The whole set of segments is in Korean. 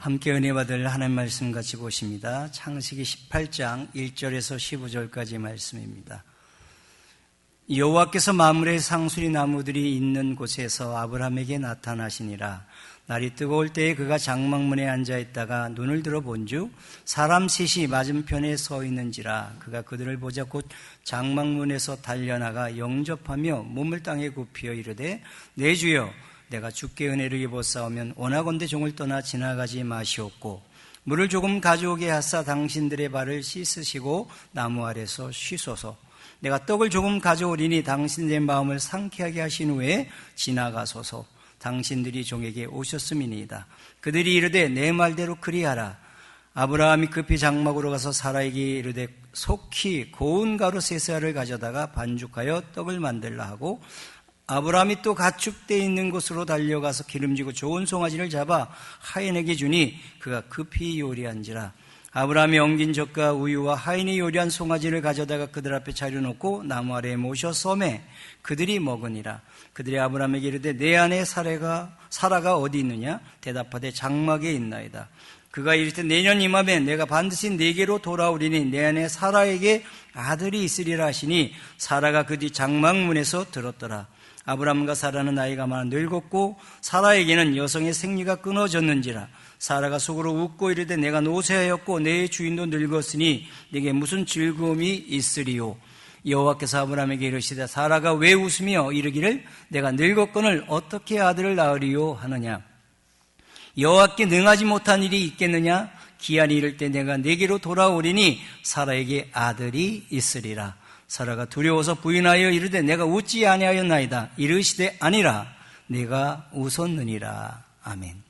함께 은혜 받을 하나님 말씀 같이 보십니다. 창세기 18장 1절에서 15절까지 말씀입니다. 여호와께서 마므레 상수리 나무들이 있는 곳에서 아브라함에게 나타나시니라. 날이 뜨거울 때에 그가 장막문에 앉아 있다가 눈을 들어 본즉 사람 셋이 맞은편에 서 있는지라. 그가 그들을 보자 곧 장막문에서 달려나가 영접하며 몸을 땅에 굽히어 이르되 내 주여 내가 주께 은혜를 입었사오면 원하건대 종을 떠나 지나가지 마시옵고 물을 조금 가져오게 하사 당신들의 발을 씻으시고 나무 아래서 쉬소서. 내가 떡을 조금 가져오리니 당신들의 마음을 상쾌하게 하신 후에 지나가소서. 당신들이 종에게 오셨음이니이다. 그들이 이르되 내 말대로 그리하라. 아브라함이 급히 장막으로 가서 사라에게 이르되 속히 고운 가루 세 알을 가져다가 반죽하여 떡을 만들라 하고 아브라함이 또 가축대에 있는 곳으로 달려가서 기름지고 좋은 송아지를 잡아 하인에게 주니 그가 급히 요리한지라. 아브라함이 엉긴 젖과 우유와 하인이 요리한 송아지를 가져다가 그들 앞에 차려놓고 나무 아래에 모셔 썸에 그들이 먹으니라. 그들이 아브라함에게 이르되 내 아내 사라가 어디 있느냐? 대답하되 장막에 있나이다. 그가 이르되 내년 이맘에 내가 반드시 네게로 돌아오리니 내 아내 사라에게 아들이 있으리라 하시니 사라가 그 뒤 장막문에서 들었더라. 아브라함과 사라는 나이가 많아 늙었고 사라에게는 여성의 생리가 끊어졌는지라. 사라가 속으로 웃고 이르되 내가 노쇠하였고 내 주인도 늙었으니 네게 무슨 즐거움이 있으리요. 여호와께서 아브라함에게 이르시되 사라가 왜 웃으며 이르기를 내가 늙었거늘 어떻게 아들을 낳으리요 하느냐. 여호와께 능하지 못한 일이 있겠느냐. 기한이 이를 때 내가 네게로 돌아오리니 사라에게 아들이 있으리라. 사라가 두려워서 부인하여 이르되 내가 웃지 아니하였나이다. 이르시되 아니라 내가 웃었느니라. 아멘.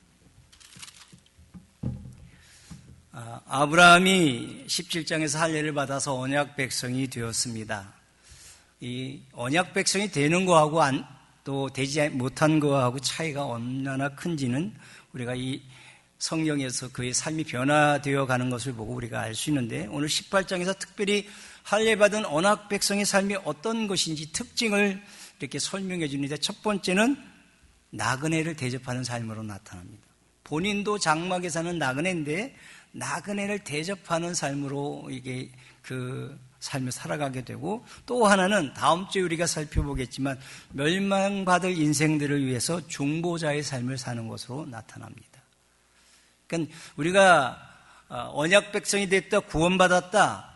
아브라함이 17장에서 할례를 받아서 언약 백성이 되었습니다. 이 언약 백성이 되는 거하고 또 되지 못한 거하고 차이가 얼마나 큰지는 우리가 이 성경에서 그의 삶이 변화되어 가는 것을 보고 우리가 알 수 있는데, 오늘 18장에서 특별히 할례 받은 언약 백성의 삶이 어떤 것인지 특징을 이렇게 설명해 주는데, 첫 번째는 나그네를 대접하는 삶으로 나타납니다. 본인도 장막에 사는 나그네인데 나그네를 대접하는 삶으로 이게 그 삶을 살아가게 되고, 또 하나는 다음 주에 우리가 살펴보겠지만 멸망받을 인생들을 위해서 중보자의 삶을 사는 것으로 나타납니다. 그러니까 우리가 언약 백성이 됐다, 구원받았다,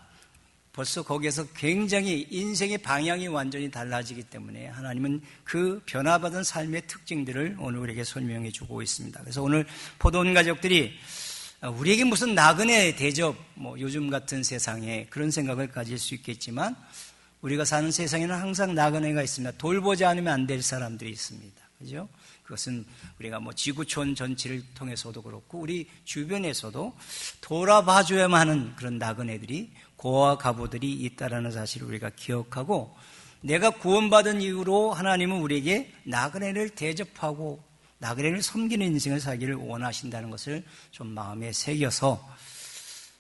벌써 거기에서 굉장히 인생의 방향이 완전히 달라지기 때문에 하나님은 그 변화받은 삶의 특징들을 오늘 우리에게 설명해 주고 있습니다. 그래서 오늘 포도원 가족들이 우리에게 무슨 나그네 대접, 요즘 같은 세상에 그런 생각을 가질 수 있겠지만, 우리가 사는 세상에는 항상 나그네가 있습니다. 돌보지 않으면 안 될 사람들이 있습니다. 그죠? 그것은 우리가 지구촌 전체를 통해서도 그렇고 우리 주변에서도 돌아봐줘야만 하는 그런 나그네들이, 고아 가부들이 있다라는 사실을 우리가 기억하고, 내가 구원받은 이후로 하나님은 우리에게 나그네를 대접하고 나그네를 섬기는 인생을 살기를 원하신다는 것을 좀 마음에 새겨서,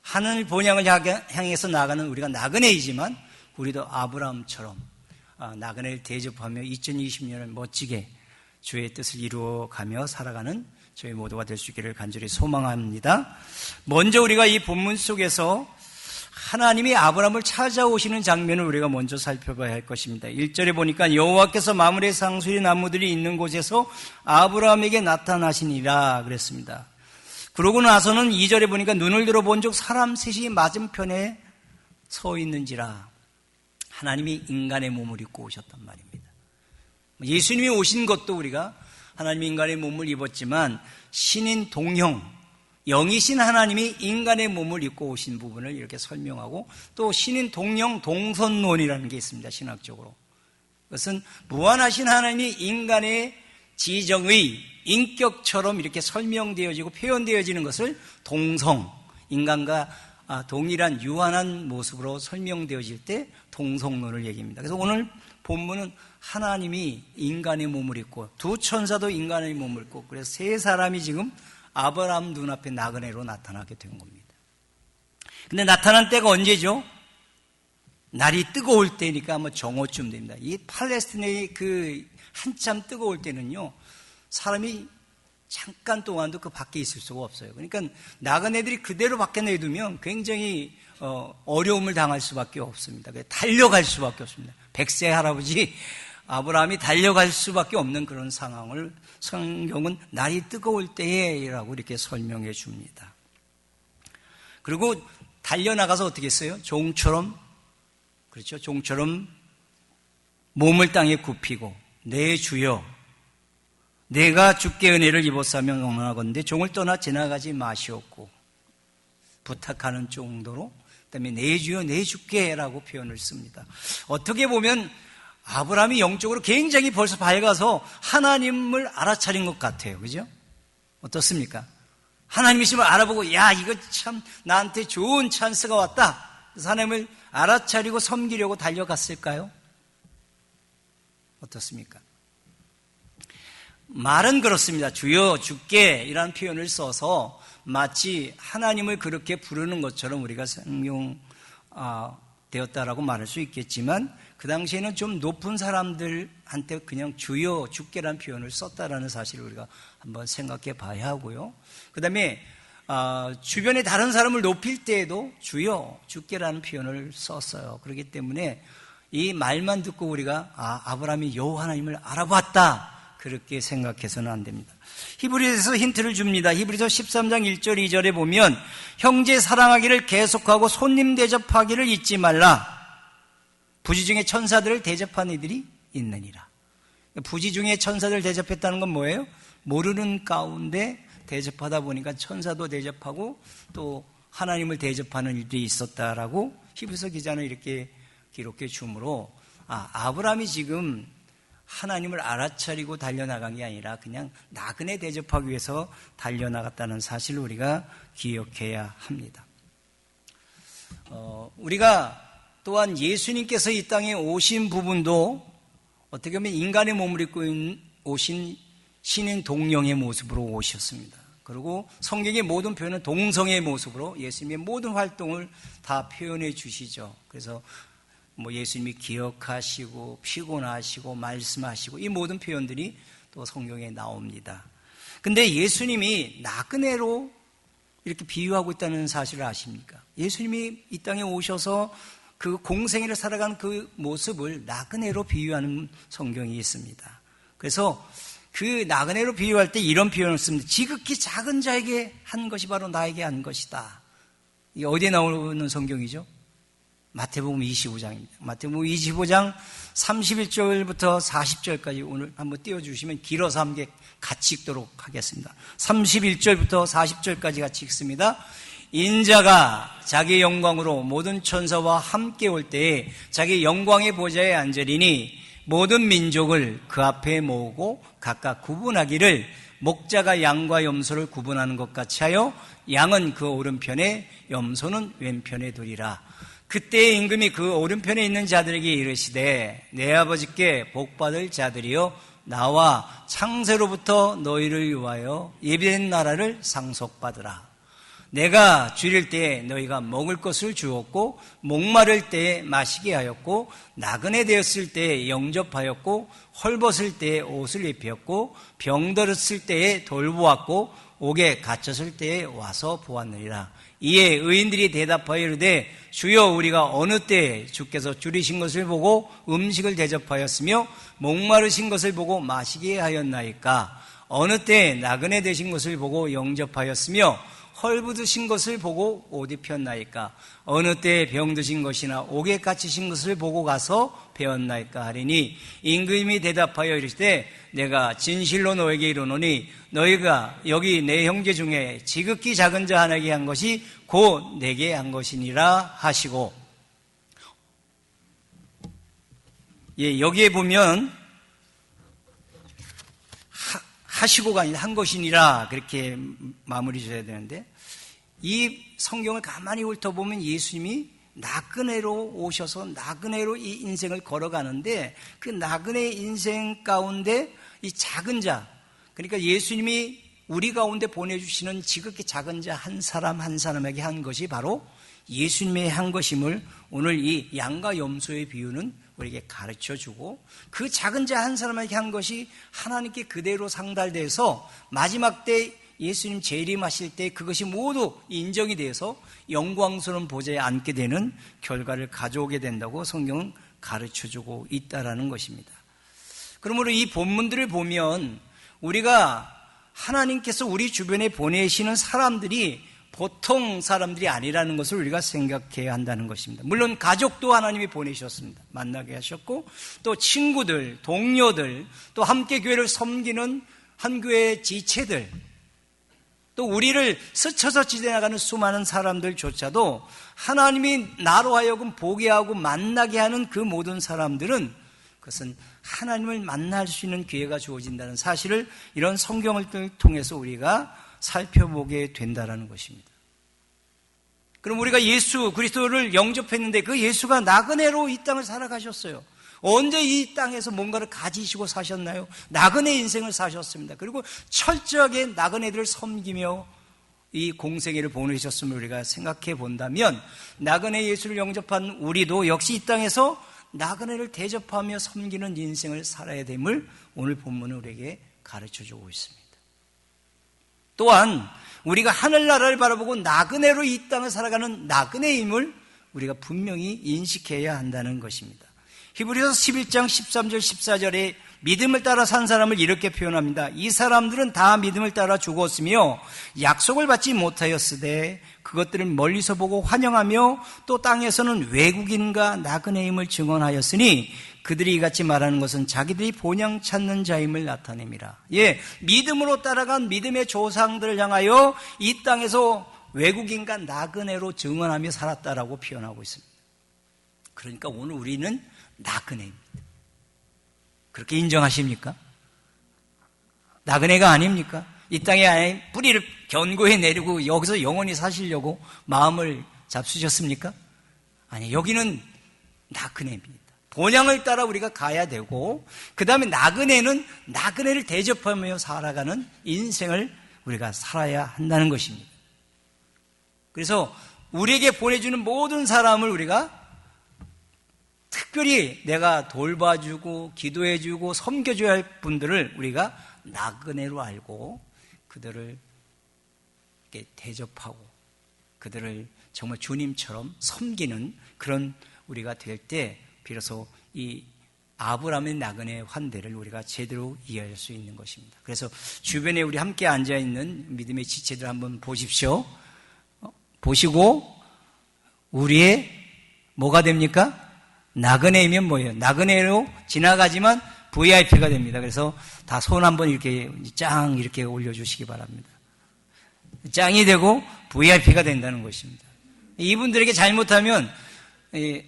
하늘 본향을 향해서 나가는 우리가 나그네이지만 우리도 아브라함처럼 나그네를 대접하며 2020년을 멋지게 주의 뜻을 이루어가며 살아가는 저희 모두가 될 수 있기를 간절히 소망합니다. 먼저 우리가 이 본문 속에서 하나님이 아브라함을 찾아오시는 장면을 우리가 먼저 살펴봐야 할 것입니다. 1절에 보니까 여호와께서 마므레 상수리 나무들이 있는 곳에서 아브라함에게 나타나시니라 그랬습니다. 그러고 나서는 2절에 보니까 눈을 들어 본즉 사람 셋이 맞은편에 서 있는지라. 하나님이 인간의 몸을 입고 오셨단 말입니다. 예수님이 오신 것도 우리가 하나님이 인간의 몸을 입었지만, 신인 동형, 영이신 하나님이 인간의 몸을 입고 오신 부분을 이렇게 설명하고, 또 신인 동형 동선론이라는 게 있습니다. 신학적으로. 그것은 무한하신 하나님이 인간의 지정의 인격처럼 이렇게 설명되어지고 표현되어지는 것을 동성, 인간과 동일한 유한한 모습으로 설명되어질 때 동성론을 얘기합니다. 그래서 오늘 본문은 하나님이 인간의 몸을 입고 두 천사도 인간의 몸을 입고, 그래서 세 사람이 지금 아브라함 눈앞에 나그네로 나타나게 된 겁니다. 근데 나타난 때가 언제죠? 날이 뜨거울 때니까 아마 정오쯤 됩니다. 이 팔레스타인의 그 한참 뜨거울 때는요, 사람이 잠깐 동안도 그 밖에 있을 수가 없어요. 그러니까 나그네들이 그대로 밖에 내두면 굉장히 어려움을 당할 수밖에 없습니다. 달려갈 수밖에 없습니다. 100세 할아버지 아브라함이 달려갈 수밖에 없는 그런 상황을 성경은 날이 뜨거울 때에라고 이렇게 설명해 줍니다. 그리고 달려나가서 어떻게 했어요? 종처럼, 그렇죠? 종처럼 몸을 땅에 굽히고, 내 주여, 내가 주께 은혜를 입었사면 원하건대 종을 떠나 지나가지 마시옵고, 부탁하는 정도로, 그 다음에 내 주여, 내 주께라고 표현을 씁니다. 어떻게 보면 아브라함이 영적으로 굉장히 벌써 밝아서 하나님을 알아차린 것 같아요. 그죠? 어떻습니까? 하나님이심을 알아보고, 야, 이거 참 나한테 좋은 찬스가 왔다. 그래서 하나님을 알아차리고 섬기려고 달려갔을까요? 어떻습니까? 말은 그렇습니다. 주여, 주께 이라는 표현을 써서 마치 하나님을 그렇게 부르는 것처럼 우리가 되었다라고 말할 수 있겠지만, 그 당시에는 좀 높은 사람들한테 그냥 주여, 주께라는 표현을 썼다라는 사실을 우리가 한번 생각해 봐야 하고요. 그 다음에 주변에 다른 사람을 높일 때에도 주여, 주께라는 표현을 썼어요. 그렇기 때문에 이 말만 듣고 우리가 아브라함이 여호와 하나님을 알아봤다, 그렇게 생각해서는 안 됩니다. 히브리서에서 힌트를 줍니다. 히브리서 13장 1절 2절에 보면 형제 사랑하기를 계속하고 손님 대접하기를 잊지 말라. 부지 중에 천사들을 대접한 이들이 있느니라. 부지 중에 천사들 대접했다는 건 뭐예요? 모르는 가운데 대접하다 보니까 천사도 대접하고 또 하나님을 대접하는 일들이 있었다라고 히브리서 기자는 이렇게 기록해 주므로 아브라함이 지금 하나님을 알아차리고 달려나간 게 아니라 그냥 나그네 대접하기 위해서 달려나갔다는 사실을 우리가 기억해야 합니다. 우리가 또한 예수님께서 이 땅에 오신 부분도 어떻게 보면 인간의 몸을 입고 오신 신인 동령의 모습으로 오셨습니다. 그리고 성경의 모든 표현은 동성의 모습으로 예수님의 모든 활동을 다 표현해 주시죠. 그래서 예수님이 기억하시고 피곤하시고 말씀하시고 이 모든 표현들이 또 성경에 나옵니다. 근데 예수님이 나그네로 이렇게 비유하고 있다는 사실을 아십니까? 예수님이 이 땅에 오셔서 그 공생애를 살아간 그 모습을 나그네로 비유하는 성경이 있습니다. 그래서 그 나그네로 비유할 때 이런 표현을 씁니다. 지극히 작은 자에게 한 것이 바로 나에게 한 것이다. 이게 어디에 나오는 성경이죠? 마태복음 25장입니다. 마태복음 25장 31절부터 40절까지 오늘 한번 띄워주시면 길어서 함께 같이 읽도록 하겠습니다. 31절부터 40절까지 같이 읽습니다. 인자가 자기 영광으로 모든 천사와 함께 올 때에 자기 영광의 보좌에 앉으리니 모든 민족을 그 앞에 모으고 각각 구분하기를 목자가 양과 염소를 구분하는 것 같이 하여 양은 그 오른편에 염소는 왼편에 두리라. 그때의 임금이 그 오른편에 있는 자들에게 이르시되 내 아버지께 복받을 자들이여 나와 창세로부터 너희를 위하여 예비된 나라를 상속받으라. 내가 줄일 때에 너희가 먹을 것을 주었고 목마를 때에 마시게 하였고 나그네 되었을 때에 영접하였고 헐벗을 때에 옷을 입혔고 병들었을 때에 돌보았고 옥에 갇혔을 때에 와서 보았느니라. 이에 의인들이 대답하여 이르되 주여 우리가 어느 때에 주께서 줄이신 것을 보고 음식을 대접하였으며 목마르신 것을 보고 마시게 하였나이까? 어느 때에 나그네 되신 것을 보고 영접하였으며 헐벗으신 것을 보고 옷 입혔나이까? 어느 때에 병드신 것이나 옥에 갇히신 것을 보고 가서 배웠나이까 하리니 임금이 대답하여 이르시되 내가 진실로 너에게 이르노니 너희가 여기 내 형제 중에 지극히 작은 자 하나에게 한 것이 곧 내게 한 것이니라 하시고, 여기에 보면 하시고가 아니라 한 것이니라 그렇게 마무리 줘야 되는데, 이 성경을 가만히 훑어보면 예수님이 나그네로 오셔서 나그네로 이 인생을 걸어가는데 그 나그네 인생 가운데 이 작은 자, 그러니까 예수님이 우리 가운데 보내주시는 지극히 작은 자 한 사람 한 사람에게 한 것이 바로 예수님의 한 것임을 오늘 이 양과 염소의 비유는 우리에게 가르쳐주고 그 작은 자 한 사람에게 한 것이 하나님께 그대로 상달돼서 마지막 때 예수님 재림하실 때 그것이 모두 인정이 돼서 영광스러운 보좌에 앉게 되는 결과를 가져오게 된다고 성경은 가르쳐주고 있다라는 것입니다. 그러므로 이 본문들을 보면 우리가 하나님께서 우리 주변에 보내시는 사람들이 보통 사람들이 아니라는 것을 우리가 생각해야 한다는 것입니다. 물론 가족도 하나님이 보내셨습니다. 만나게 하셨고 또 친구들, 동료들, 또 함께 교회를 섬기는 한 교회의 지체들, 또 우리를 스쳐서 지나가는 수많은 사람들조차도 하나님이 나로 하여금 보게 하고 만나게 하는 그 모든 사람들은 그것은 하나님을 만날 수 있는 기회가 주어진다는 사실을 이런 성경을 통해서 우리가 살펴보게 된다는 것입니다. 그럼 우리가 예수 그리스도를 영접했는데 그 예수가 나그네로 이 땅을 살아가셨어요. 언제 이 땅에서 뭔가를 가지시고 사셨나요? 나그네 인생을 사셨습니다. 그리고 철저하게 나그네들을 섬기며 이 공생애를 보내셨음을 우리가 생각해 본다면 나그네 예수를 영접한 우리도 역시 이 땅에서 나그네를 대접하며 섬기는 인생을 살아야 됨을 오늘 본문은 우리에게 가르쳐주고 있습니다. 또한 우리가 하늘나라를 바라보고 나그네로 이 땅을 살아가는 나그네임을 우리가 분명히 인식해야 한다는 것입니다. 히브리서 11장 13절 14절에 믿음을 따라 산 사람을 이렇게 표현합니다. 이 사람들은 다 믿음을 따라 죽었으며 약속을 받지 못하였으되 그것들을 멀리서 보고 환영하며 또 땅에서는 외국인과 나그네임을 증언하였으니 그들이 이같이 말하는 것은 자기들이 본향 찾는 자임을 나타냅니다. 믿음으로 따라간 믿음의 조상들을 향하여 이 땅에서 외국인과 나그네로 증언하며 살았다라고 표현하고 있습니다. 그러니까 오늘 우리는 나그네입니다. 그렇게 인정하십니까? 나그네가 아닙니까? 이 땅에 뿌리를 견고히 내리고 여기서 영원히 사시려고 마음을 잡수셨습니까? 아니, 여기는 나그네입니다. 본향을 따라 우리가 가야 되고 그 다음에 나그네는 나그네를 대접하며 살아가는 인생을 우리가 살아야 한다는 것입니다. 그래서 우리에게 보내주는 모든 사람을 우리가 특별히 내가 돌봐주고 기도해주고 섬겨줘야 할 분들을 우리가 나그네로 알고 그들을 이렇게 대접하고 그들을 정말 주님처럼 섬기는 그런 우리가 될 때 비로소 이 아브라함의 나그네의 환대를 우리가 제대로 이해할 수 있는 것입니다. 그래서 주변에 우리 함께 앉아있는 믿음의 지체들 한번 보십시오. 보시고 우리의 뭐가 됩니까? 나그네이면 뭐예요? 나그네로 지나가지만 VIP가 됩니다. 그래서 다 손 한번 이렇게 짱 이렇게 올려주시기 바랍니다. 짱이 되고 VIP가 된다는 것입니다. 이분들에게 잘못하면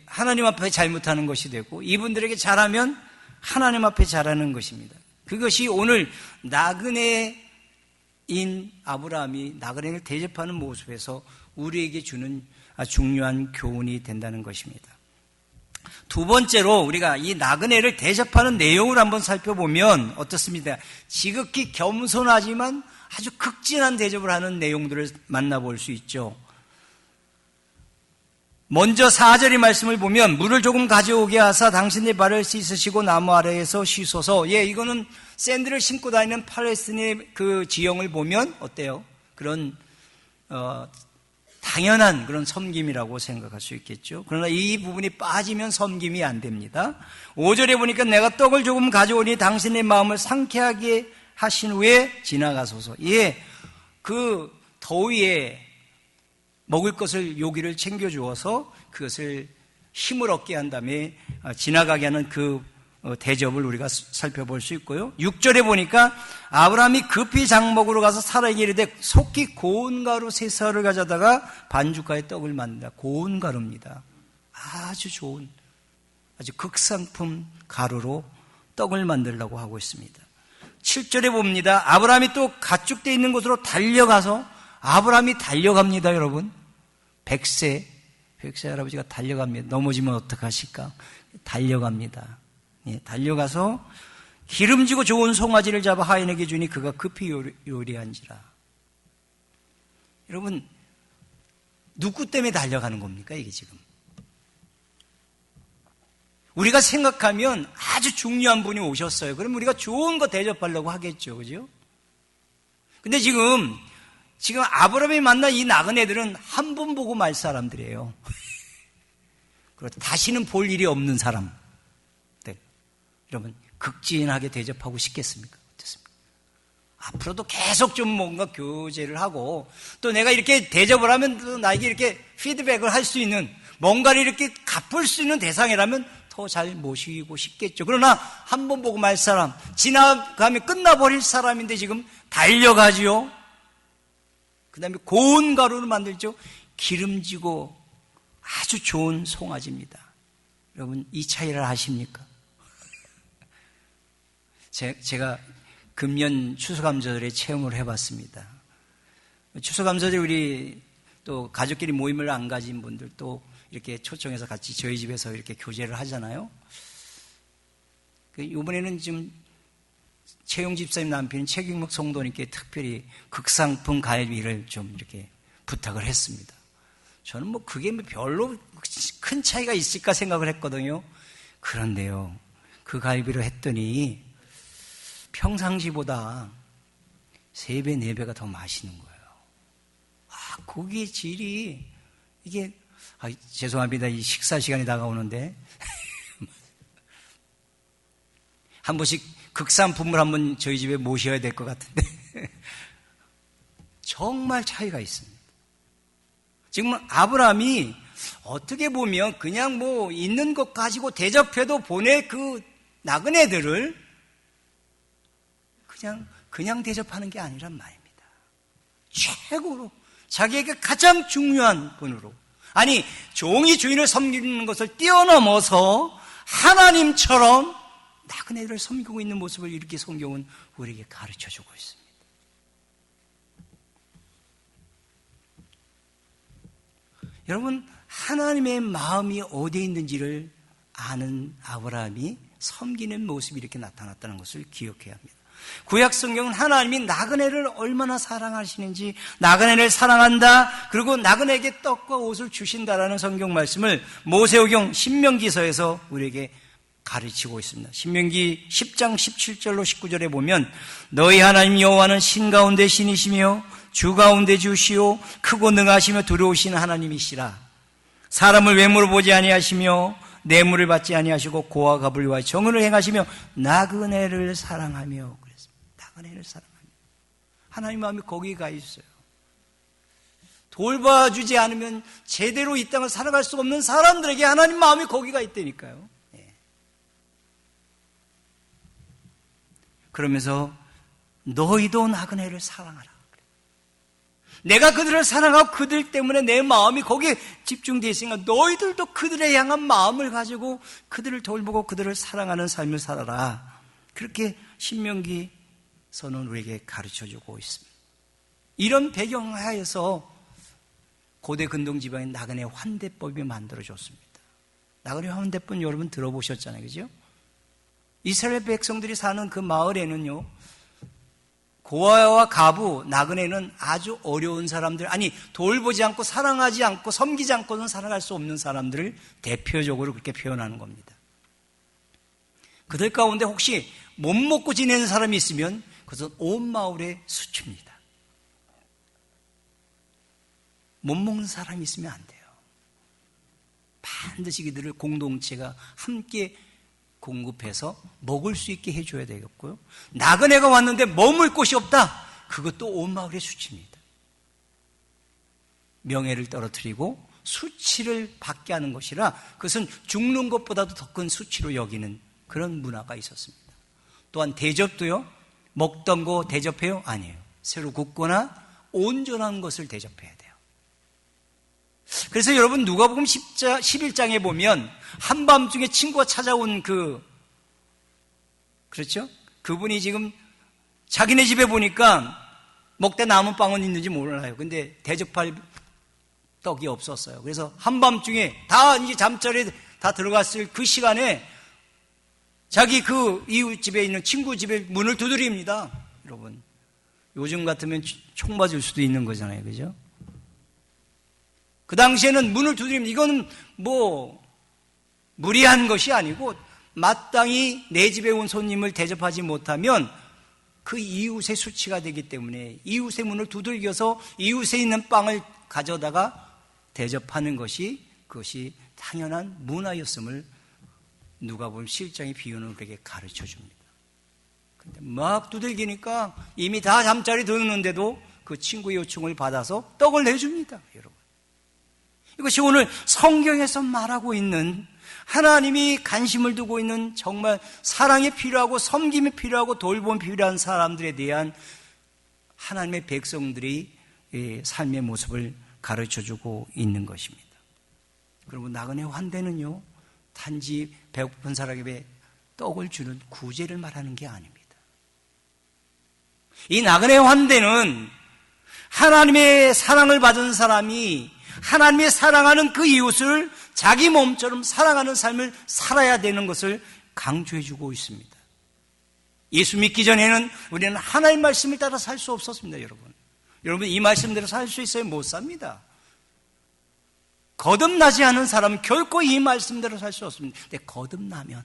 하나님 앞에 잘못하는 것이 되고 이분들에게 잘하면 하나님 앞에 잘하는 것입니다. 그것이 오늘 나그네인 아브라함이 나그네를 대접하는 모습에서 우리에게 주는 중요한 교훈이 된다는 것입니다. 두 번째로 우리가 이 나그네를 대접하는 내용을 한번 살펴보면 어떻습니까? 지극히 겸손하지만 아주 극진한 대접을 하는 내용들을 만나볼 수 있죠. 먼저 4절의 말씀을 보면 물을 조금 가져오게 하사 당신의 발을 씻으시고 나무 아래에서 쉬소서. 이거는 샌들을 신고 다니는 팔레스틴의 그 지형을 보면 어때요? 그런 당연한 그런 섬김이라고 생각할 수 있겠죠. 그러나 이 부분이 빠지면 섬김이 안 됩니다. 5절에 보니까 내가 떡을 조금 가져오니 당신의 마음을 상쾌하게 하신 후에 지나가소서. 그 더위에 먹을 것을 요기를 챙겨주어서 그것을 힘을 얻게 한 다음에 지나가게 하는 그 대접을 우리가 살펴볼 수 있고요. 6절에 보니까 아브라함이 급히 장목으로 가서 사라에게 이르되 속히 고운 가루 세 사를 가져다가 반죽가에 떡을 만든다. 고운 가루입니다. 아주 좋은 아주 극상품 가루로 떡을 만들려고 하고 있습니다. 7절에 봅니다. 아브라함이 또 가축대 있는 곳으로 달려가서 아브라함이 달려갑니다, 여러분. 100세 할아버지가 달려갑니다. 넘어지면 어떡하실까? 달려갑니다. 달려가서 기름지고 좋은 송아지를 잡아 하인에게 주니 그가 급히 요리한지라. 여러분, 누구 때문에 달려가는 겁니까, 이게 지금? 우리가 생각하면 아주 중요한 분이 오셨어요. 그럼 우리가 좋은 거 대접하려고 하겠죠. 그죠? 근데 지금 아브라함이 만난 이 나그네들은 한 번 보고 말 사람들이에요. 그리고 다시는 볼 일이 없는 사람. 네. 여러분, 극진하게 대접하고 싶겠습니까? 어떻습니까? 앞으로도 계속 좀 뭔가 교제를 하고, 또 내가 이렇게 대접을 하면 또 나에게 이렇게 피드백을 할 수 있는, 뭔가를 이렇게 갚을 수 있는 대상이라면 더 잘 모시고 싶겠죠. 그러나 한 번 보고 말 사람, 지나가면 끝나버릴 사람인데 지금 달려가지요. 그 다음에 고운 가루를 만들죠. 기름지고 아주 좋은 송아지입니다. 여러분, 이 차이를 아십니까? 제가 금년 추수감사절에 체험을 해봤습니다. 추수감사절 우리 또 가족끼리 모임을 안 가진 분들 또 이렇게 초청해서 같이 저희 집에서 이렇게 교제를 하잖아요. 이번에는 지금 최용 집사님 남편인 최경목 성도님께 특별히 극상품 갈비를 좀 이렇게 부탁을 했습니다. 저는 뭐 그게 별로 큰 차이가 있을까 생각을 했거든요. 그런데요, 그 갈비를 했더니 평상시보다 3배, 4배가 더 맛있는 거예요. 고기의 질이 이게 죄송합니다. 이 식사 시간이 다가오는데 한 번씩 극산품을 한번 저희 집에 모셔야 될 것 같은데 정말 차이가 있습니다. 지금 아브라함이 어떻게 보면 그냥 뭐 있는 것 가지고 대접해도 보낼 그 나그네들을 그냥 대접하는 게 아니란 말입니다. 최고로 자기에게 가장 중요한 분으로, 아니 종이 주인을 섬기는 것을 뛰어넘어서 하나님처럼 나그네들을 섬기고 있는 모습을 이렇게 성경은 우리에게 가르쳐주고 있습니다. 여러분, 하나님의 마음이 어디에 있는지를 아는 아브라함이 섬기는 모습이 이렇게 나타났다는 것을 기억해야 합니다. 구약 성경은 하나님이 나그네를 얼마나 사랑하시는지, 나그네를 사랑한다, 그리고 나그네에게 떡과 옷을 주신다라는 성경 말씀을 모세오경 신명기서에서 우리에게 가르치고 있습니다. 신명기 10장 17절로 19절에 보면 너희 하나님 여호와는 신 가운데 신이시며 주 가운데 주시오 크고 능하시며 두려우신 하나님이시라. 사람을 외모로 보지 아니하시며 뇌물을 받지 아니하시고 고와 갑을 위하여 정의를 행하시며 나그네를 사랑하며, 그랬습니다. 나그네를 사랑하며. 하나님 마음이 거기에 가 있어요. 돌봐주지 않으면 제대로 이 땅을 살아갈 수 없는 사람들에게 하나님 마음이 거기가 있다니까요. 그러면서 너희도 나그네를 사랑하라. 내가 그들을 사랑하고 그들 때문에 내 마음이 거기에 집중되어 있으니까 너희들도 그들에 향한 마음을 가지고 그들을 돌보고 그들을 사랑하는 삶을 살아라. 그렇게 신명기서는 우리에게 가르쳐주고 있습니다. 이런 배경하에서 고대 근동지방의 나그네 환대법이 만들어졌습니다. 나그네 환대법 여러분 들어보셨잖아요. 그죠? 이스라엘 백성들이 사는 그 마을에는요, 고아와 가부, 나그네는 아주 어려운 사람들, 아니 돌보지 않고 사랑하지 않고 섬기지 않고는 살아갈 수 없는 사람들을 대표적으로 그렇게 표현하는 겁니다. 그들 가운데 혹시 못 먹고 지내는 사람이 있으면 그것은 온 마을의 수치입니다. 못 먹는 사람이 있으면 안 돼요. 반드시 그들을 공동체가 함께 공급해서 먹을 수 있게 해줘야 되겠고요. 나그네가 왔는데 머물 곳이 없다. 그것도 온 마을의 수치입니다. 명예를 떨어뜨리고 수치를 받게 하는 것이라 그것은 죽는 것보다도 더 큰 수치로 여기는 그런 문화가 있었습니다. 또한 대접도요. 먹던 거 대접해요? 아니에요. 새로 굽거나 온전한 것을 대접해야 돼요. 그래서 여러분 누가복음 11장에 보면 한밤중에 친구가 찾아온 그렇죠? 그분이 지금 자기네 집에 보니까 먹다 남은 빵은 있는지 몰라요. 근데 대접할 떡이 없었어요. 그래서 한밤중에 다 이제 잠자리에 다 들어갔을 그 시간에 자기 그 이웃 집에 있는 친구 집에 문을 두드립니다. 여러분, 요즘 같으면 총 맞을 수도 있는 거잖아요. 그죠? 그 당시에는 문을 두드립니다. 이거는 뭐 무리한 것이 아니고 마땅히 내 집에 온 손님을 대접하지 못하면 그 이웃의 수치가 되기 때문에 이웃의 문을 두들겨서 이웃에 있는 빵을 가져다가 대접하는 것이 그것이 당연한 문화였음을 누가복음 7장의 비유는 우리에게 가르쳐 줍니다. 근데 막 두들기니까 이미 다 잠자리 드는데도 그 친구의 요청을 받아서 떡을 내줍니다, 여러분. 이것이 오늘 성경에서 말하고 있는 하나님이 관심을 두고 있는 정말 사랑이 필요하고 섬김이 필요하고 돌봄이 필요한 사람들에 대한 하나님의 백성들의 삶의 모습을 가르쳐주고 있는 것입니다. 그리고 나그네 환대는요, 단지 배고픈 사람에게 떡을 주는 구제를 말하는 게 아닙니다. 이 나그네 환대는 하나님의 사랑을 받은 사람이 하나님의 사랑하는 그 이웃을 자기 몸처럼 사랑하는 삶을 살아야 되는 것을 강조해 주고 있습니다. 예수 믿기 전에는 우리는 하나님 말씀을 따라 살 수 없었습니다, 여러분. 여러분, 이 말씀대로 살 수 있어요? 못 삽니다. 거듭나지 않은 사람은 결코 이 말씀대로 살 수 없습니다. 근데 거듭나면,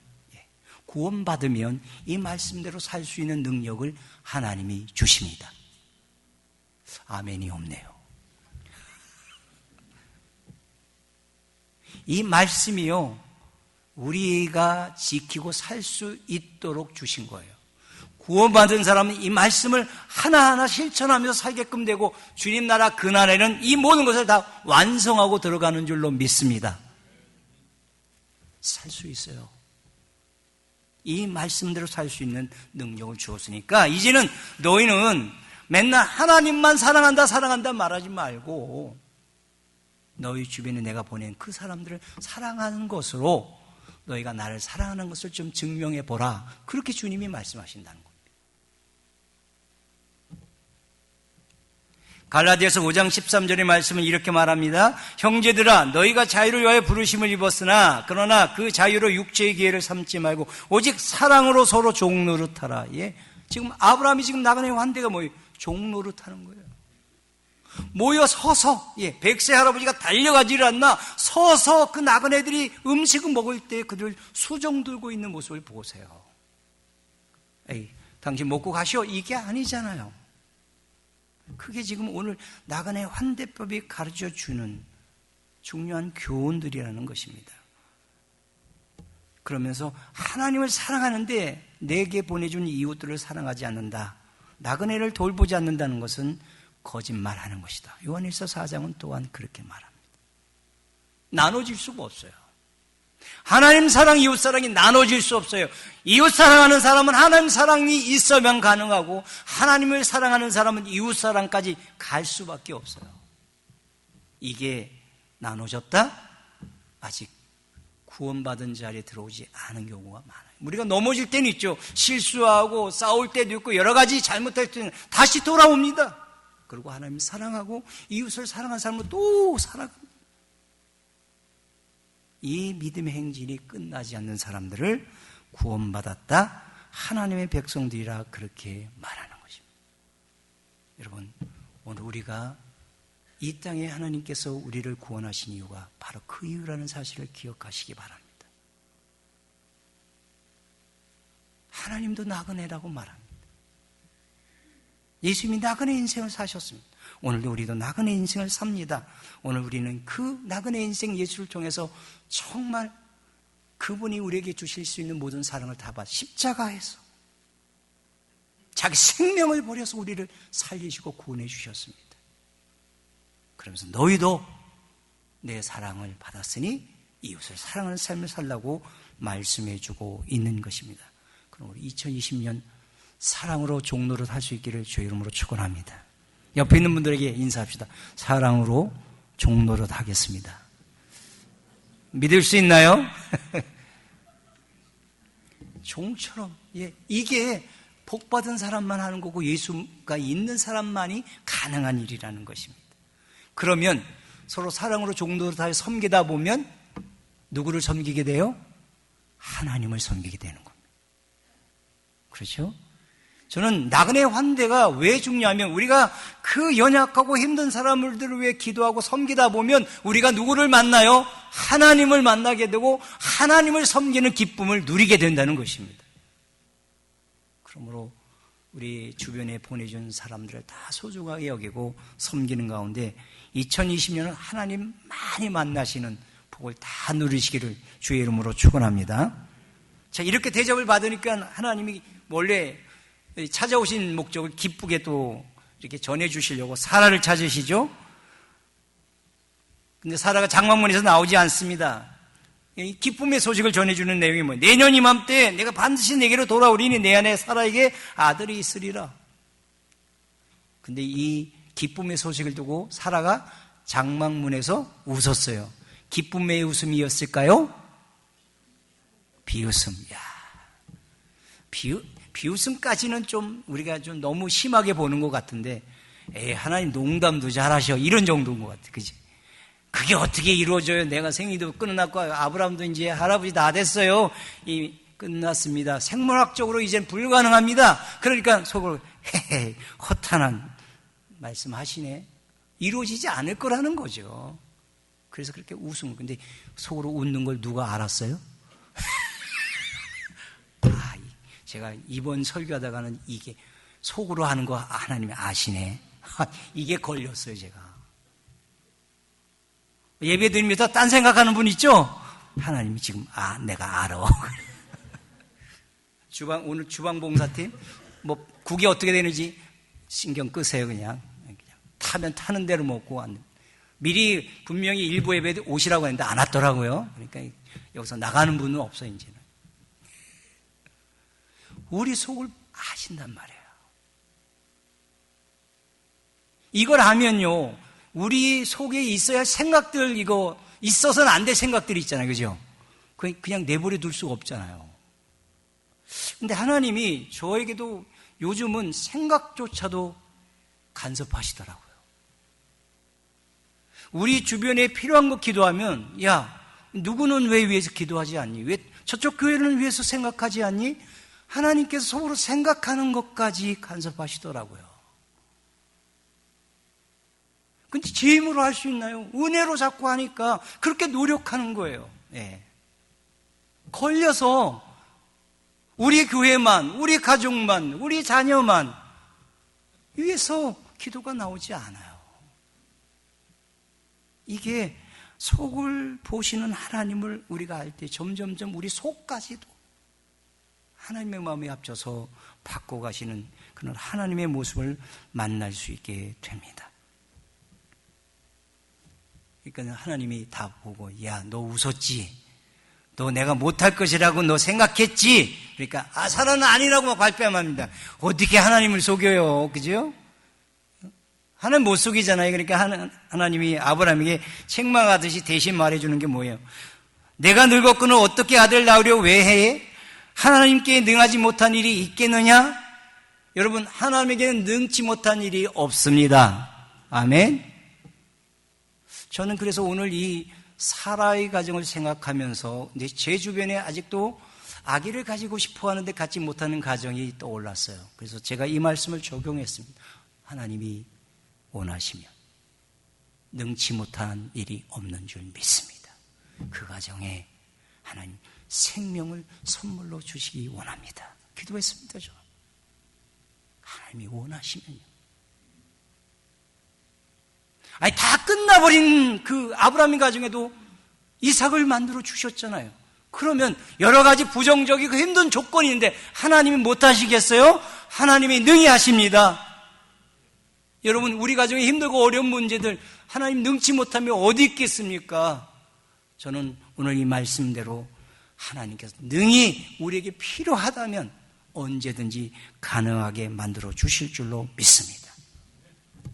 구원받으면 이 말씀대로 살 수 있는 능력을 하나님이 주십니다. 아멘이 없네요. 이 말씀이요, 우리가 지키고 살 수 있도록 주신 거예요. 구원받은 사람은 이 말씀을 하나하나 실천하면서 살게끔 되고 주님 나라 그날에는 이 모든 것을 다 완성하고 들어가는 줄로 믿습니다. 살 수 있어요. 이 말씀대로 살 수 있는 능력을 주었으니까 이제는 너희는 맨날 하나님만 사랑한다 사랑한다 말하지 말고 너희 주변에 내가 보낸 그 사람들을 사랑하는 것으로 너희가 나를 사랑하는 것을 좀 증명해 보라. 그렇게 주님이 말씀하신다는 겁니다. 갈라디아서 5장 13절의 말씀은 이렇게 말합니다. 형제들아, 너희가 자유를 위하여 부르심을 입었으나 그러나 그 자유로 육체의 기회를 삼지 말고 오직 사랑으로 서로 종노릇하라. 예? 지금 아브라함이 지금 나그네 환대가 뭐예요? 종노릇하는 거예요. 모여 서서, 백세 할아버지가 달려가지를 않나 서서 그 나그네들이 음식을 먹을 때 그들 수종 들고 있는 모습을 보세요. 에이, 당신 먹고 가시오. 이게 아니잖아요. 그게 지금 오늘 나그네 환대법이 가르쳐주는 중요한 교훈들이라는 것입니다. 그러면서 하나님을 사랑하는데 내게 보내준 이웃들을 사랑하지 않는다, 나그네를 돌보지 않는다는 것은 거짓말하는 것이다. 요한일서 4장은 또한 그렇게 말합니다. 나눠질 수가 없어요. 하나님 사랑, 이웃 사랑이 나눠질 수 없어요. 이웃 사랑하는 사람은 하나님 사랑이 있어야만 가능하고 하나님을 사랑하는 사람은 이웃 사랑까지 갈 수밖에 없어요. 이게 나눠졌다? 아직 구원받은 자리에 들어오지 않은 경우가 많아요. 우리가 넘어질 때는 있죠. 실수하고 싸울 때도 있고 여러 가지 잘못할 때는 다시 돌아옵니다. 그리고 하나님 사랑하고 이웃을 사랑하는 사람은 또 살아갑니다. 이 믿음의 행진이 끝나지 않는 사람들을 구원받았다, 하나님의 백성들이라 그렇게 말하는 것입니다. 여러분, 오늘 우리가 이 땅에 하나님께서 우리를 구원하신 이유가 바로 그 이유라는 사실을 기억하시기 바랍니다. 하나님도 나그네라고 말합니다. 예수님이 나그네 인생을 사셨습니다. 오늘도 우리도 나그네 인생을 삽니다. 오늘 우리는 그 나그네 인생 예수를 통해서 정말 그분이 우리에게 주실 수 있는 모든 사랑을 다 받아 십자가에서 자기 생명을 버려서 우리를 살리시고 구원해 주셨습니다. 그러면서 너희도 내 사랑을 받았으니 이웃을 사랑하는 삶을 살라고 말씀해 주고 있는 것입니다. 그럼 우리 2020년 사랑으로 종노릇 할 수 있기를 주의 이름으로 축원합니다. 옆에 있는 분들에게 인사합시다. 사랑으로 종노릇 하겠습니다. 믿을 수 있나요? 종처럼, 이게 복받은 사람만 하는 거고 예수가 있는 사람만이 가능한 일이라는 것입니다. 그러면 서로 사랑으로 종노릇하여 섬기다 보면 누구를 섬기게 돼요? 하나님을 섬기게 되는 겁니다. 그렇죠? 저는 나그네 환대가 왜 중요하면 우리가 그 연약하고 힘든 사람들을 위해 기도하고 섬기다 보면 우리가 누구를 만나요? 하나님을 만나게 되고 하나님을 섬기는 기쁨을 누리게 된다는 것입니다. 그러므로 우리 주변에 보내준 사람들을 다 소중하게 여기고 섬기는 가운데 2020년은 하나님 많이 만나시는 복을 다 누리시기를 주의 이름으로 축원합니다. 자, 이렇게 대접을 받으니까 하나님이 원래 찾아오신 목적을 기쁘게 또 이렇게 전해주시려고 사라를 찾으시죠. 근데 사라가 장막문에서 나오지 않습니다. 이 기쁨의 소식을 전해주는 내용이 뭐예요? 내년 이맘때 내가 반드시 내게로 돌아오리니 내 안에 사라에게 아들이 있으리라. 근데 이 기쁨의 소식을 두고 사라가 장막문에서 웃었어요. 기쁨의 웃음이었을까요? 비웃음. 야, 비웃음까지는 좀 우리가 좀 너무 심하게 보는 것 같은데, 하나님 농담도 잘하셔. 이런 정도인 것 같아. 그지? 그게 어떻게 이루어져요? 내가 생일도 끝났고, 아브라함도 이제 할아버지 다 됐어요. 끝났습니다. 생물학적으로 이젠 불가능합니다. 그러니까 속으로, 헤헤, 허탄한 말씀 하시네. 이루어지지 않을 거라는 거죠. 그래서 그렇게 웃음. 근데 속으로 웃는 걸 누가 알았어요? 제가 이번 설교하다가는 이게 속으로 하는 거 하나님이 아시네. 이게 걸렸어요, 제가. 예배 드리면서 딴 생각하는 분 있죠? 하나님이 지금, 내가 알아. 오늘 주방 봉사팀, 국이 어떻게 되는지 신경 끄세요, 그냥. 타면 타는 대로 먹고 왔는데. 미리 분명히 일부 예배에 오시라고 했는데 안 왔더라고요. 그러니까 여기서 나가는 분은 없어요, 이제는. 우리 속을 아신단 말이에요. 이걸 하면요, 우리 속에 있어야 할 생각들, 이거 있어서는 안 될 생각들이 있잖아요. 그죠? 그냥 내버려 둘 수가 없잖아요. 근데 하나님이 저에게도 요즘은 생각조차도 간섭하시더라고요. 우리 주변에 필요한 거 기도하면, 야, 누구는 왜 위해서 기도하지 않니? 왜 저쪽 교회를 위해서 생각하지 않니? 하나님께서 속으로 생각하는 것까지 간섭하시더라고요. 근데 제 힘으로 할 수 있나요? 은혜로 자꾸 하니까 그렇게 노력하는 거예요. 예. 걸려서 우리 교회만, 우리 가족만, 우리 자녀만 위해서 기도가 나오지 않아요. 이게 속을 보시는 하나님을 우리가 알 때 점점점 우리 속까지도 하나님의 마음에 합쳐서 바꿔가시는 그런 하나님의 모습을 만날 수 있게 됩니다. 그러니까 하나님이 다 보고, 야, 너 웃었지? 너 내가 못할 것이라고 너 생각했지? 그러니까 사라는 아니라고 막 발뺌합니다. 어떻게 하나님을 속여요? 그죠? 하나님 못 속이잖아요. 그러니까 하나님이 아브라함에게 책망하듯이 대신 말해주는 게 뭐예요? 내가 늙었거늘 어떻게 아들 낳으려고 왜 해? 하나님께 능하지 못한 일이 있겠느냐? 여러분, 하나님에게는 능치 못한 일이 없습니다. 아멘. 저는 그래서 오늘 이 사라의 가정을 생각하면서 제 주변에 아직도 아기를 가지고 싶어 하는데 갖지 못하는 가정이 떠올랐어요. 그래서 제가 이 말씀을 적용했습니다. 하나님이 원하시면 능치 못한 일이 없는 줄 믿습니다. 그 가정에 하나님 생명을 선물로 주시기 원합니다. 기도했습니다. 저 하나님이 원하시면요. 다 끝나버린 그 아브라함 가정에도 이삭을 만들어 주셨잖아요. 그러면 여러 가지 부정적이고 힘든 조건이 있는데 하나님이 못하시겠어요? 하나님이 능히 하십니다. 여러분, 우리 가정에 힘들고 어려운 문제들 하나님 능치 못하면 어디 있겠습니까? 저는 오늘 이 말씀대로 하나님께서 능히 우리에게 필요하다면 언제든지 가능하게 만들어 주실 줄로 믿습니다.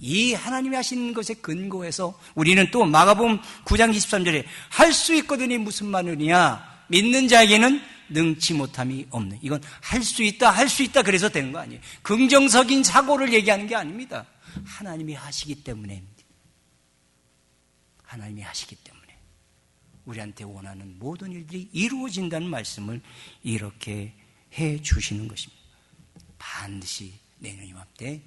이 하나님이 하시는 것에 근거해서 우리는 또 마가복음 9장 23절에 할 수 있거든이 무슨 말이냐? 믿는 자에게는 능치 못함이 없는. 이건 할 수 있다, 할 수 있다 그래서 되는 거 아니에요. 긍정적인 사고를 얘기하는 게 아닙니다. 하나님이 하시기 때문입니다. 하나님이 하시기 때문에 우리한테 원하는 모든 일들이 이루어진다는 말씀을 이렇게 해 주시는 것입니다. 반드시 내년 이맘때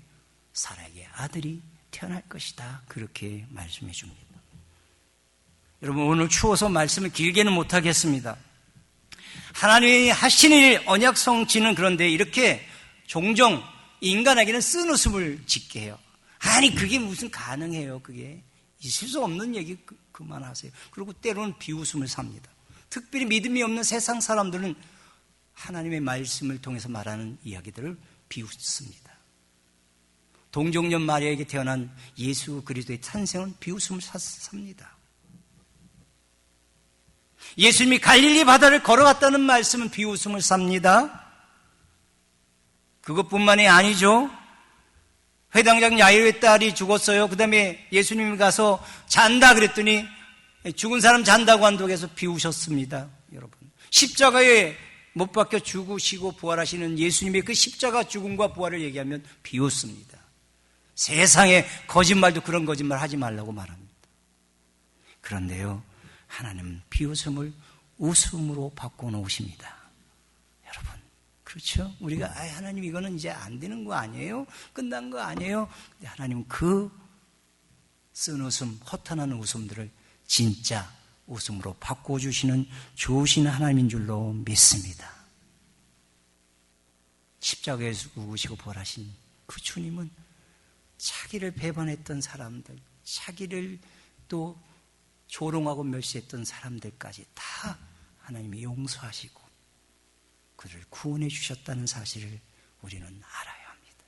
사라에게 아들이 태어날 것이다. 그렇게 말씀해 줍니다. 여러분, 오늘 추워서 말씀을 길게는 못하겠습니다. 하나님이 하신 일 언약 성취는 그런데 이렇게 종종 인간에게는 쓴웃음을 짓게 해요. 아니 그게 무슨 가능해요. 그게 있을 수 없는 얘기 그만하세요. 그리고 때로는 비웃음을 삽니다. 특별히 믿음이 없는 세상 사람들은 하나님의 말씀을 통해서 말하는 이야기들을 비웃습니다. 동정녀 마리아에게 태어난 예수 그리스도의 탄생은 비웃음을 삽니다. 예수님이 갈릴리 바다를 걸어갔다는 말씀은 비웃음을 삽니다. 그것뿐만이 아니죠. 회당장 야이로의 딸이 죽었어요. 그 다음에 예수님이 가서 잔다 그랬더니 죽은 사람 잔다고 한다고 비우셨습니다. 여러분, 십자가에 못 박혀 죽으시고 부활하시는 예수님의 그 십자가 죽음과 부활을 얘기하면 비웃습니다. 세상에 거짓말도 그런 거짓말 하지 말라고 말합니다. 그런데요, 하나님은 비웃음을 웃음으로 바꿔놓으십니다. 여러분, 그렇죠? 우리가 하나님 이거는 이제 안 되는 거 아니에요? 끝난 거 아니에요? 근데 하나님은 그 쓴 웃음, 허탄한 웃음들을 진짜 웃음으로 바꿔주시는 좋으신 하나님인 줄로 믿습니다. 십자가에서 죽으시고 부활하신 그 주님은 자기를 배반했던 사람들, 자기를 또 조롱하고 멸시했던 사람들까지 다 하나님이 용서하시고 그를 구원해 주셨다는 사실을 우리는 알아야 합니다.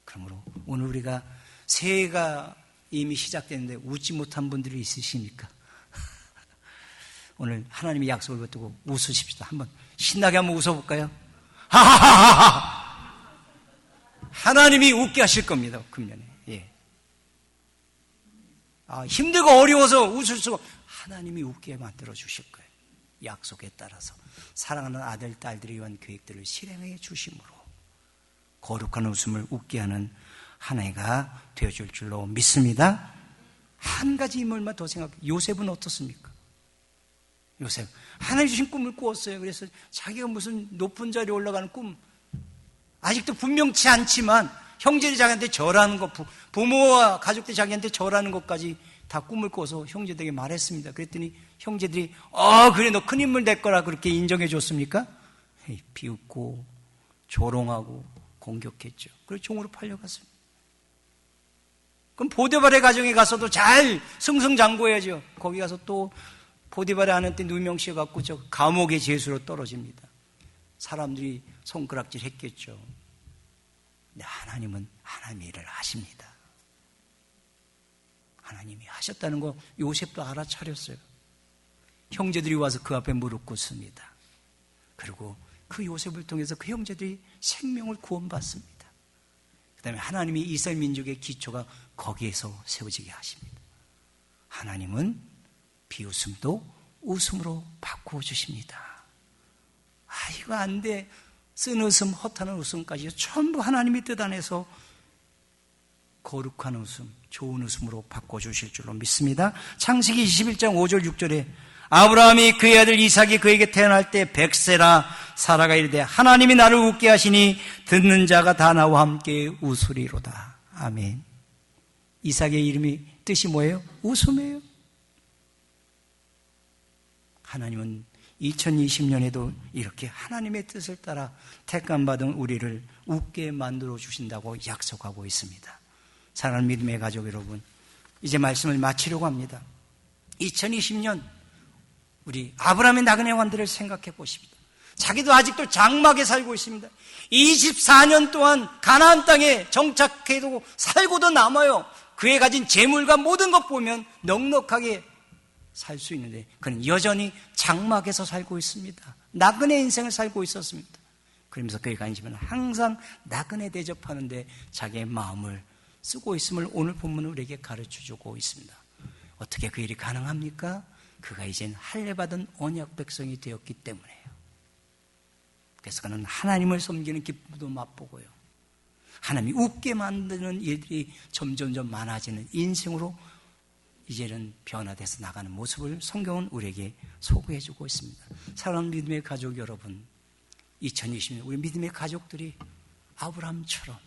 그러므로 오늘 우리가 새해가 이미 시작됐는데 웃지 못한 분들이 있으십니까? 오늘 하나님의 약속을 붙들고 웃으십시다. 한번 신나게 한번 웃어볼까요? 하하하하! 하나님이 웃게 하실 겁니다. 금년에. 예. 힘들고 어려워서 웃을 수가 하나님이 웃게 만들어 주실 거예요. 약속에 따라서 사랑하는 아들, 딸들이 위한 계획들을 실행해 주심으로 거룩한 웃음을 웃게 하는 한 해가 되어줄 줄로 믿습니다. 한 가지 인물만 더 생각해요. 요셉은 어떻습니까? 요셉 하나님 주신 꿈을 꾸었어요. 그래서 자기가 무슨 높은 자리에 올라가는 꿈, 아직도 분명치 않지만 형제들이 자기한테 절하는 것, 부모와 가족들이 자기한테 절하는 것까지 다 꿈을 꿔서 형제들에게 말했습니다. 그랬더니 형제들이 그래 너 큰 인물 될 거라 그렇게 인정해 줬습니까? 비웃고 조롱하고 공격했죠. 그래서 종으로 팔려갔습니다. 그럼 보디발의 가정에 가서도 잘 승승장구해야죠. 거기 가서 또 보디발의 아내한테 누명씌워갖고 저 감옥의 죄수로 떨어집니다. 사람들이 손가락질 했겠죠. 근데 하나님은 하나님의 일을 하십니다. 하나님이 하셨다는 거 요셉도 알아차렸어요. 형제들이 와서 그 앞에 무릎 꿇습니다. 그리고 그 요셉을 통해서 그 형제들이 생명을 구원받습니다. 그 다음에 하나님이 이스라엘 민족의 기초가 거기에서 세워지게 하십니다. 하나님은 비웃음도 웃음으로 바꾸어 주십니다. 이거 안 돼. 쓴 웃음, 허탄한 웃음까지 전부 하나님이 뜻 안에서 거룩한 웃음, 좋은 웃음으로 바꿔주실 줄로 믿습니다. 창세기 21장 5절 6절에 아브라함이 그의 아들 이삭이 그에게 태어날 때 백세라 사라가 이르되 하나님이 나를 웃게 하시니 듣는 자가 다 나와 함께 웃으리로다. 아멘. 이삭의 이름이 뜻이 뭐예요? 웃음이에요. 하나님은 2020년에도 이렇게 하나님의 뜻을 따라 택감받은 우리를 웃게 만들어 주신다고 약속하고 있습니다. 사랑하는 믿음의 가족 여러분, 이제 말씀을 마치려고 합니다. 2020년 우리 아브라함의 나그네 왕들을 생각해 보십니다. 자기도 아직도 장막에 살고 있습니다. 24년 동안 가나안 땅에 정착해도 살고도 남아요. 그에 가진 재물과 모든 것 보면 넉넉하게 살 수 있는데 그는 여전히 장막에서 살고 있습니다. 나그네 인생을 살고 있었습니다. 그러면서 그의 관심은 항상 나그네 대접하는데 자기의 마음을 쓰고 있음을 오늘 본문은 우리에게 가르쳐주고 있습니다. 어떻게 그 일이 가능합니까? 그가 이젠 할례받은 언약 백성이 되었기 때문에요. 그래서 그는 하나님을 섬기는 기쁨도 맛보고요, 하나님이 웃게 만드는 일들이 점점점 많아지는 인생으로 이제는 변화돼서 나가는 모습을 성경은 우리에게 소개해주고 있습니다. 사랑하는 믿음의 가족 여러분, 2020년 우리 믿음의 가족들이 아브라함처럼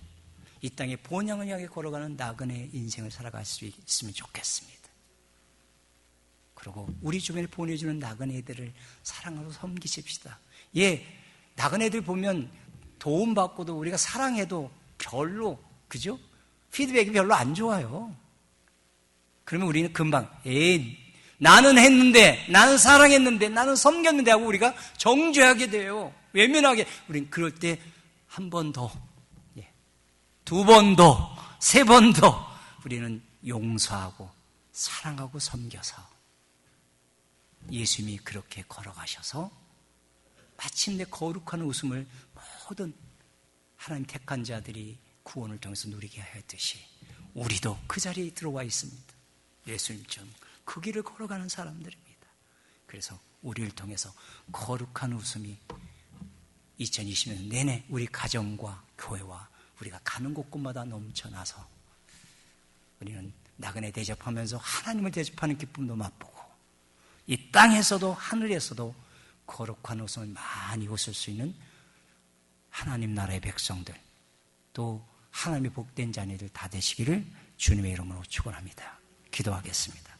이 땅의 본향을 향해 걸어가는 나그네 인생을 살아갈 수 있으면 좋겠습니다. 그리고 우리 주변에 보내주는 나그네들을 사랑하고 섬기십시다. 예, 나그네들 보면 도움받고도 우리가 사랑해도 별로, 그죠? 피드백이 별로 안 좋아요. 그러면 우리는 금방, 나는 했는데, 나는 사랑했는데, 나는 섬겼는데 하고 우리가 정죄하게 돼요. 외면하게. 우리는 그럴 때 한 번 더, 두 번 더, 세 번 더 우리는 용서하고 사랑하고 섬겨서 예수님이 그렇게 걸어가셔서 마침내 거룩한 웃음을 모든 하나님 택한 자들이 구원을 통해서 누리게 하였듯이 우리도 그 자리에 들어와 있습니다. 예수님처럼 그 길을 걸어가는 사람들입니다. 그래서 우리를 통해서 거룩한 웃음이 2020년 내내 우리 가정과 교회와 우리가 가는 곳곳마다 넘쳐나서 우리는 나그네 대접하면서 하나님을 대접하는 기쁨도 맛보고 이 땅에서도 하늘에서도 거룩한 웃음을 많이 웃을 수 있는 하나님 나라의 백성들, 또 하나님의 복된 자녀들 다 되시기를 주님의 이름으로 축원합니다. 기도하겠습니다.